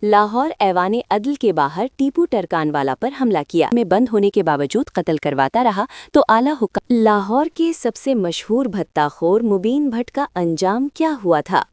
लाहौर ऐवान अदल के बाहर टीपू टरकानवाला पर हमला किया में बंद होने के बावजूद कत्ल करवाता रहा तो आला हुक्म। लाहौर के सबसे मशहूर भत्ताखोर मुबीन भट्ट का अंजाम क्या हुआ था?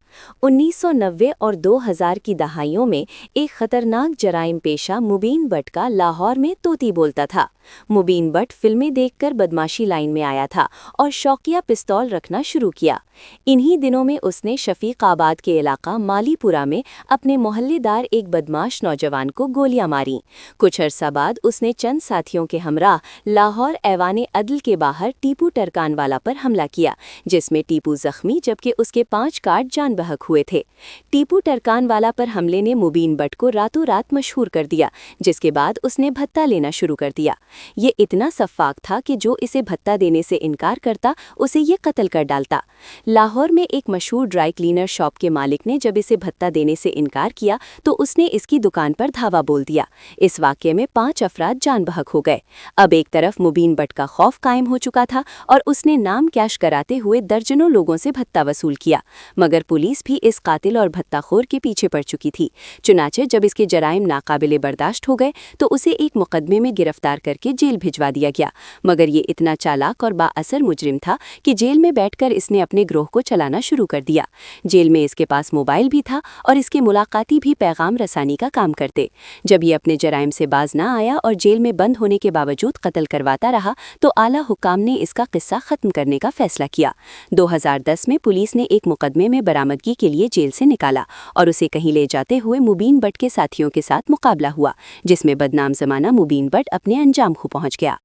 1990 और 2000 की दहाइयों में एक खतरनाक जराइम पेशा मुबीन भट्ट का लाहौर में तोती बोलता था। मुबीन भट्ट फिल्में देखकर बदमाशी लाइन में आया था और शौकिया पिस्तौल रखना शुरू किया। इन्हीं दिनों में उसने शफीकाबाद के इलाका मालीपुरा में अपने मोहल्लेदार एक बदमाश नौजवान को गोलियां मारी। कुछ अरसा बाद उसने चंद साथियों के हमराह लाहौर ऐवान अदल के बाहर टीपू टरकानवाला पर हमला किया, जिसमें टीपू जख्मी जबकि उसके 5 कार्ड जान बहक हुए थे। टीपू टरकानवाला पर हमले ने मुबीन भट्ट को रातों रात मशहूर कर दिया, जिसके बाद उसने भत्ता लेना शुरू कर दिया। ये इतना सफ़ाक था कि जो इसे भत्ता देने से इनकार करता उसे ये कत्ल कर डालता। लाहौर में एक मशहूर ड्राई क्लीनर शॉप के मालिक ने जब इसे भत्ता देने से इनकार किया तो उसने इसकी दुकान पर धावा बोल दिया। इस वाक़ये में 5 अफराद जान बहक हो गए। अब एक तरफ मुबीन भट्ट का खौफ कायम हो चुका था और उसने नाम कैश कराते हुए दर्जनों लोगों से भत्ता वसूल किया, मगर पुलिस भी इस कातिल और भत्ताखोर के पीछे पड़ चुकी थी। चुनाचे जब इसके जराइम नाकाबिले बर्दाश्त हो गए तो उसे एक मुकदमे में गिरफ्तार करके जेल भिजवा दिया गया, मगर ये इतना चालाक और बाअसर मुजरिम था कि जेल में बैठकर इसने अपने ग्रोह को चलाना शुरू कर दिया। जेल में इसके पास मोबाइल भी था और इसके मुलाकाती भी पैगाम रसानी का काम करते। जब ये अपने जराइम से बाज ना आया और जेल में बंद होने के बावजूद कत्ल करवाता रहा तो आला हुकाम ने इसका किस्सा खत्म करने का फैसला किया। 2010 में पुलिस ने एक मुकदमे में बरामदगी के लिए जेल से निकाला और उसे कहीं ले जाते हुए मुबीन भट्ट के साथियों के साथ मुकाबला हुआ, जिसमें बदनाम जमाना मुबीन भट्ट अपने अंजाम को पहुंच गया।